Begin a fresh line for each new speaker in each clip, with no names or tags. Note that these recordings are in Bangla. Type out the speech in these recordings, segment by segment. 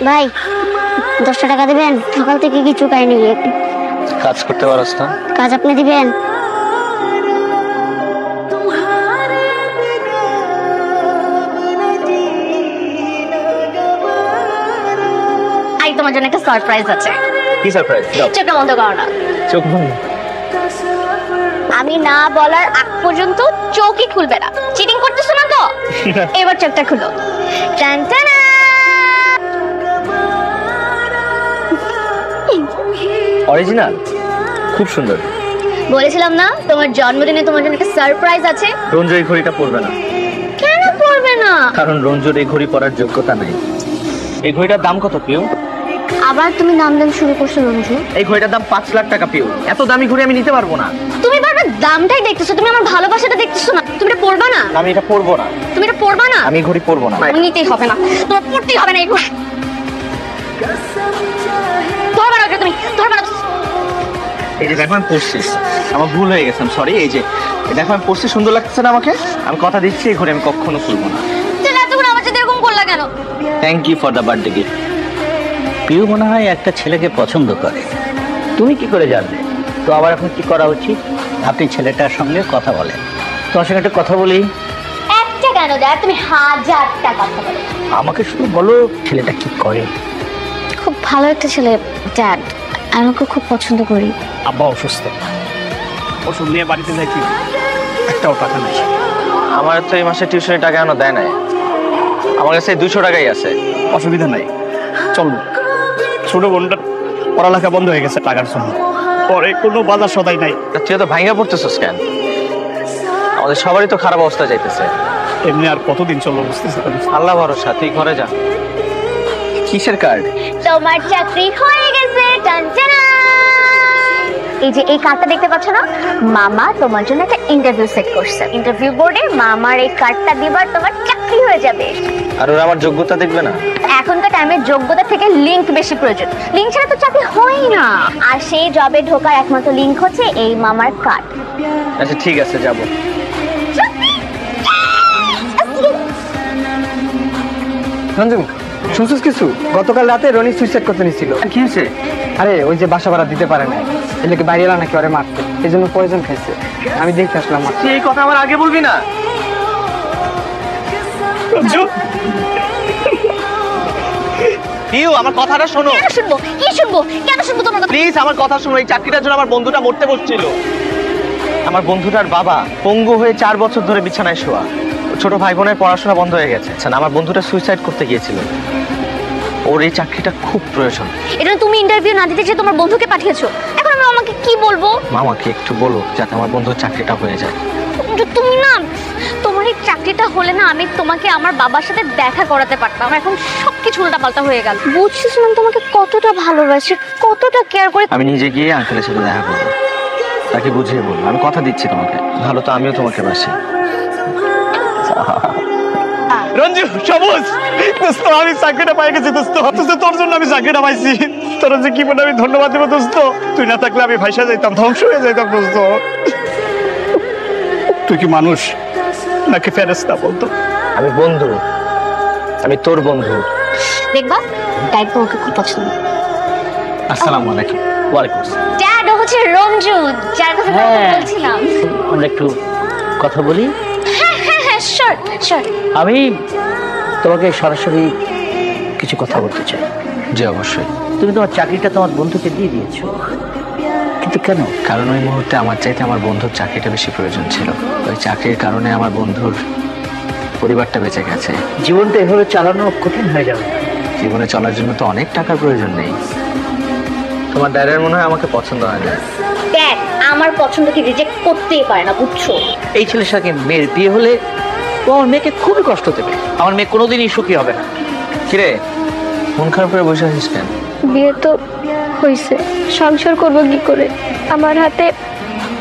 ভাই 10টা টাকা দিবেন? সকাল থেকে কিছু খাইনি।
কাজ করতে পারছ না?
কাজ আপনি দিবেন? আই তোমার জন্য একটা সারপ্রাইজ আছে।
কি সারপ্রাইজ?
চোখটা বন্ধ করো না।
চোখ বন্ধ?
আমি না বলার আগ পর্যন্ত চোখই খুলবে না। চিটিং করতেছ না তো? এবার চোখটা খুলো। টান টান।
অরিজিনাল, খুব সুন্দর।
বলেছিলাম না তোমার জন্মদিনে তোমার জন্য একটা সারপ্রাইজ আছে।
রঞ্জু এই ঘড়িটা পরবে না।
কেন পরবে না?
কারণ রঞ্জুর এই ঘড়ি পরার যোগ্যতা নেই। এই ঘড়িটার দাম কত পিউ?
আবার তুমি নাম দাম শুরু করছো রঞ্জু।
এই ঘড়িটার দাম 5 লাখ টাকা পিউ। এত দামি ঘড়ি আমি নিতে পারবো না।
তুমি বারবার দামটাই দেখতেছো, তুমি আমার ভালোবাসাটা দেখতেছো না। তুমি এটা পরবা না?
আমি এটা পরবো না।
তুমি এটা পরবা না?
আমি ঘড়ি পরবো না।
নিতেই হবে না, তোমার পরতেই হবে না এই ঘড়ি। ধরবা না তুমি, ধরবা না।
এই যে দেখো আমি পরছি, আমার ভুল হয়ে গেছে, সরি। এই যে দেখো আমি পরছি, সুন্দর লাগছে না আমাকে? আমি কথা দিচ্ছি এই ঘড়ি আমি কখনো খুলবো না।
তাহলে এতক্ষণ আমার সাথে এরকম করলা কেন?
Thank you for the birthday gift.
Piu মনে হয় একটা ছেলেকে পছন্দ করে, তুমি কি করে জানলে? তো আবার এখন কি করা উচিত? আপনি ছেলেটার সঙ্গে কথা বলেন। তোমার সঙ্গে একটা কথা বলি।
একটা কেন দেখ, তুমি 1000টা কথা বলো।
আমাকে শুধু বলো ছেলেটা কি করে।
খুব ভালো একটা ছেলে ড্যাড, আমি ওকে খুব পছন্দ করি।
আব্বা অসুস্থ, ওষুধ নিয়ে বাড়িতে যাইছি, একটাও টাকা নেই।
আমার তো এই মাসে টিউশনের টাকা এখনো দেয় নাই। আমার কাছে 200 টাকাই আছে।
অসুবিধা নাই, চল। ছোট বোনটার পড়ালেখা বন্ধ হয়ে গেছে টাকার জন্য, পরে কোনো বাজার সদাই নাই।
তুই তো ভাঙা পড়তেছিস কেন? আমাদের সবারই তো খারাপ অবস্থা যাইতেছে।
এমনি আর কতদিন চলবো বুঝতেছি।
আল্লাহ ভরসা, তুই ঘরে যা। কিসের কার্ড?
তোমার চাকরি হয়ে গেছে। টান টান। এই যে এই কার্ডটা দেখতে পাচ্ছ না, মামা তোমার জন্য একটা ইন্টারভিউ সেট করছে। ইন্টারভিউ বোর্ডে মামার এই কার্ডটা দিবার তোমার চাকরি হয়ে যাবে।
আর ওরা আমার যোগ্যতা দেখবে না?
এখনকার টাইমে যোগ্যতা থেকে লিংক বেশি প্রয়োজন। লিংক ছাড়া তো চাকরি হয় না। আর সেই জবে ঢোকার একমাত্র লিংক হচ্ছে এই মামার কার্ড।
আচ্ছা ঠিক আছে, যাবো।
রঞ্জু, শুনছিস কিছু? গতকাল রাতে রনি সুইসাইড করতে নিছিল।
কি হয়েছে?
আরে ওই যে বাসা ভাড়া দিতে পারে না, এলাকে বাইরে এলা নাকি ওরে মারতে, এই জন্য পয়জন খাইছে। আমি দেখে আসলাম।
তুই এই কথা আমার আগে বলবি না।
রঞ্জু,
পিউ আমার কথাটা শোনো।
কেন শুনবো? কি শুনবো? কেন শুনবো তোমার কথা?
প্লিজ আমার কথা শোনো। এই চাকরিটার জন্য আমার বন্ধুটা মরতে বসছিল। আমার বন্ধুটার বাবা পঙ্গু হয়ে 4 বছর ধরে বিছানায় শোয়া। ছোট ভাই বোনের পড়াশোনা বন্ধ হয়ে গেছে। আমার বন্ধুটা সুইসাইড করতে গিয়েছিল। ওর এই চাকরিটা খুব প্রয়োজন।
এটা তুমি ইন্টারভিউ না দিতে যে তোমার বন্ধুকে পাঠিয়েছো। এখন আমি আমাকে কি বলবো?
মামাকে একটু বলো যাতে আমার বন্ধুর চাকরিটা হয়ে যায়।
তুমি না, তোমার এই চাকরিটা হলে না আমি তোমাকে আমার বাবার সাথে দেখা করাতে পারতাম। এখন সবকিছু উল্টাপাল্টা হয়ে গেল। বুঝছিস না তোমাকে কতটা ভালোবাসি, কতটা কেয়ার করি।
আমি নিজে গিয়ে আঙ্কেলের সাথে দেখা করবো, তাকে বুঝিয়ে বলবো। আমি কথা দিচ্ছি তোমাকে, ভালো তো আমিও তোমাকে বাসি।
রঞ্জু, সবুজ দোস্ত, আমি চাকরিটা পাই গেছি দোস্ত। তোর জন্য আমি চাকরিটা পাইছি। তোর যে কি বলে আমি ধন্যবাদ দেবো দোস্ত। তুই না থাকলে আমি ভাইসা যাইতাম, ধ্বংস হয়ে যাইতাম দোস্ত। তুই কি মানুষ নাকি ফেরেশতা বলতো?
আমি বন্ধু, আমি তোর বন্ধু।
দেখবা ড্যাড তোমাকে খুব পছন্দ।
আসসালামু আলাইকুম। ওয়ালাইকুম আসসালাম।
ড্যাড হচ্ছে রঞ্জু, যার কথা বলছিলাম।
আমরা একটু কথা বলি।
হ্যাঁ শিওর শিওর।
আমি তোমাকে সরাসরি কিছু কথা বলতে চাই।
জি অবশ্যই।
তুমি তোমার চাকরিটা তোমার বন্ধুকে দিয়ে দিয়েছো, কিন্তু কেন?
কারণ ওই মুহূর্তে আমার চাইতে আমার বন্ধুর চাকরিটা বেশি প্রয়োজন ছিল। ওই চাকরির কারণে আমার বন্ধুর পরিবারটা বেঁচে গেছে।
জীবনটা এভাবে চালানো কঠিন হয়ে যাবে।
জীবনে চলার জন্য তো অনেক টাকার প্রয়োজন নেই। তোমার ড্যাডের মনে হয় আমাকে পছন্দ হয় না।
ড্যাড আমার পছন্দকে রিজেক্ট করতেই পারে না, বুঝছো?
এই ছেলের সাথে মেয়ের বিয়ে হলে ও আমার মেয়েকে খুবই কষ্ট দেবে। আমার মেয়ে কোনোদিনই সুখী হবে না।
কিরে মন খারাপ করে বসে আছিস কেন?
বিয়ে তো হয়েছে, সংসার করবো কি করে? আমার হাতে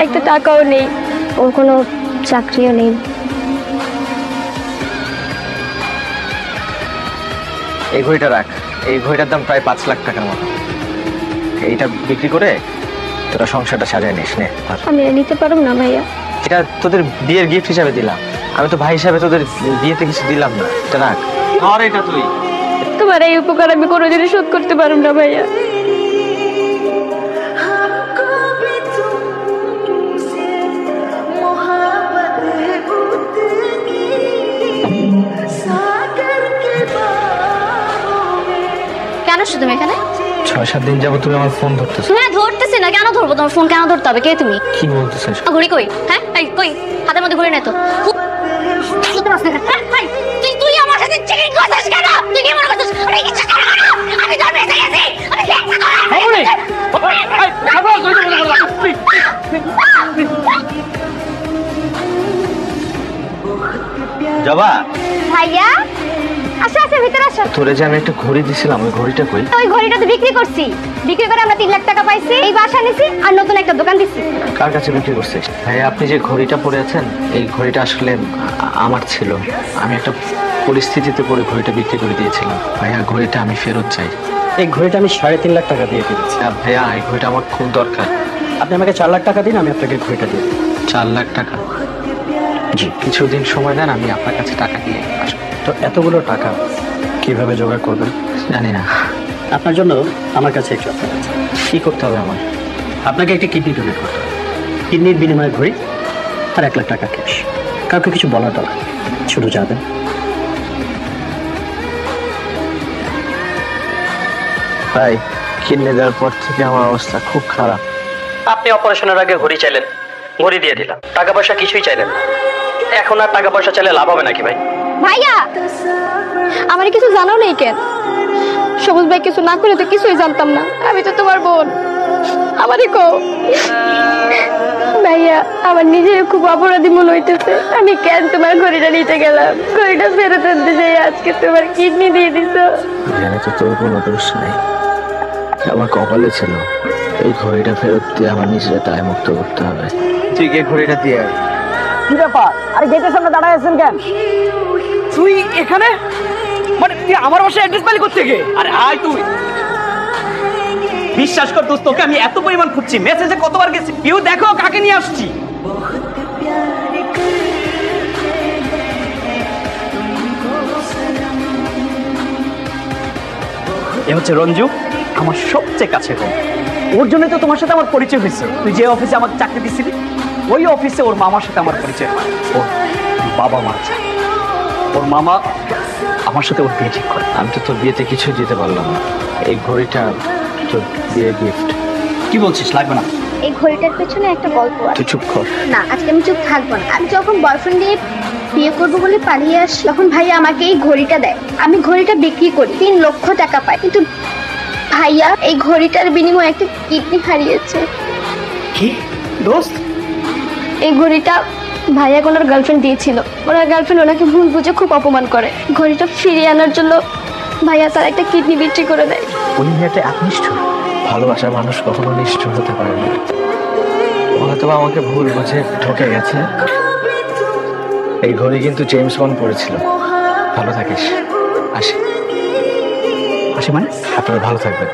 একটা টাকাও নেই, ওর কোনো চাকরিও নেই।
এই ঘড়িটা রাখ। এই ঘড়িটার দাম প্রায় 5 লাখ টাকার মতো। এইটা বিক্রি করে তোরা সংসারটা সাজায় নিস নে।
আমি নিতে পারবো না ভাইয়া।
এটা তোদের বিয়ের গিফট হিসাবে দিলাম। আমি তো ভাই হিসাবে তোদের বিয়েতে কিছু দিলাম না। এটা রাখ। ধর এটা তুই।
তো তোমার এই উপকার আমি কোনোদিনই শোধ করতে পারব না ভাইয়া।
কেন আসছো তুমি এখানে?
6-7 দিন যাবো তুমি আমার ফোন ধরতেছো।
হ্যাঁ ধরতেছি না, কেন ধরবো? তোমার ফোন কেন ধরতে হবে? কে তুমি?
কি বলতেছো?
ঘড়ি কই? হ্যাঁ এই কই? হাতের মধ্যে ঘড়ি নাই তো। তুই আমার সাথে চিটিং করছিস কেন? তুই কি মনে করছিস আমি কিছু করব না? আমি তোর মেসে গেছি, আমি
জবা
ভাইয়া আসো আসো ভিতরে আসো।
তোরে যে আমি একটা ঘড়ি দিছিলাম, ওই ঘড়িটা কই?
ওই ঘড়িটা তো বিক্রি করছি, বিক্রি করে আমরা 3 লাখ টাকা পাইছি, এই বাসা নিছি আর নতুন একটা দোকান দিছি।
কার কাছে বিক্রি করছিস? ভাই আপনি যে ঘড়িটা পরে আছেন, এই ঘড়িটা আসলে আমার ছিল। আমি একটা পরিস্থিতিতে পড়ে ঘড়িটা বিক্রি করে দিয়েছিলাম। ভাইয়া ঘড়িটা আমি ফেরত চাই।
এই ঘড়িটা আমি 3.5 লাখ টাকা দিয়ে কিনেছি।
ভাইয়া এই ঘড়িটা আমার খুব দরকার।
আপনি আমাকে 4 লাখ টাকা দিন, আমি আপনাকে ঘড়িটা দিই।
4 লাখ টাকা? জি, কিছুদিন সময় দেন, আমি আপনার কাছে টাকা নিয়ে আসবো।
তো এতগুলো টাকা কিভাবে জোগাড় করবেন?
জানি না।
আপনার জন্য আমার কাছে একটু অফার আছে।
কি করতে হবে আমার?
আপনাকে একটা কিডনি ডোনেট করতে হবে। কিডনির বিনিময়ে ঘড়ি আর 1 লাখ টাকা ক্যাশ। কাউকে কিছু বলার দরকার, শুধু যাবেন।
ভাই কিডনি দেওয়ার পর থেকে আমার অবস্থা খুব খারাপ।
আপনি অপারেশনের আগে ঘড়ি চাইলেন, ঘড়ি দিয়ে দিলাম। টাকা পয়সা কিছুই চাইলেন না। এখন আর টাকা পয়সা চাইলে লাভ হবে নাকি ভাই?
ভাইয়া আমার কিছু জানাও নেই কেন? সবুজ ভাই কিছু না করে তো কিছুই জানতাম না। আমি তো তোমার বোন, আমারই কো। ভাইয়া আমার নিজের খুব অপরাধী মনে হইতেছে। আমি কেন তোমার ঘড়িটা নিতে গেলাম? ঘড়িটা ফেরত আনতে যাই আজকে তোমার কিডনি দিয়ে দিছো।
এখানে তো তোর কোনো দোষ নাই, আমার কপালে ছিল। এই ঘড়িটা ফেরত দিয়ে আমার নিজের দায় মুক্ত করতে হবে। তুই গিয়ে ঘড়িটা দিয়ে আয়।
কি ব্যাপার? আরে গেটের সামনে দাঁড়ায় আছেন কেন? তুই এখানে মানে তুই আমার বাসায় অ্যাড্রেস পাইলি কোথা থেকে?
আরে আয় তুই। বিশ্বাস কর দোস্ত, তোকে আমি এত পরিমাণ খুঁজছি, মেসেজে কতবার গেছি। কেউ দেখো কাকে নিয়ে আসছি। এ হচ্ছে রঞ্জু, আমার সবচেয়ে কাছে হোক। ওর জন্য তো তোমার সাথে আমার পরিচয় হয়েছে। তুই যে অফিসে আমাকে চাকরি দিছিলি, ওই অফিসে ওর মামার সাথে আমার পরিচয় হয়। ওর বাবা মারা যায়, ওর মামা আমার সাথে ওর বিয়ে ঠিক করে।
আমি তো তোর বিয়েতে কিছু দিতে পারলাম না। এই ঘড়িটা তোর বিয়ে গিফট।
কি বলছিস? লাগবে না।
এই ঘড়িটার পেছনে একটা গল্প আছে।
তুই চুপ কর।
না আজকে আমি চুপ থাকবো না। আমি যখন বয়ফ্রেন্ড দিয়ে বিয়ে করবো বলে পালিয়ে আসি, তখন ভাইয়া আমাকে এই ঘড়িটা দেয়। আমি ঘড়িটা বিক্রি করি, 3 লক্ষ টাকা পাই। কিন্তু ভাইয়া এই ঘড়িটার বিনিময়ে একটা কিডনি হারিয়েছে।
কি দোস্ত?
এই ঘড়িটা ভাইয়া ওনার গার্লফ্রেন্ড দিয়েছিল। ওনার গার্লফ্রেন্ড ওনাকে ভুল বুঝে খুব অপমান করে। ঘড়িটা ফিরিয়ে আনার জন্য ভাইয়া তার একটা কিডনি বিক্রি করে দেয়।
উনি একটা একনিষ্ঠ। ভালোবাসার মানুষ কখনো নিষ্ঠুর হতে পারে না। হয়তো আমাকে ভুল বুঝে ঠকে গেছে। এই ঘড়ি কিন্তু জেমস বন্ড পড়েছিল। ভালো থাকিস। আসি।
আসি মানে?
আপনারা ভালো থাকবেন।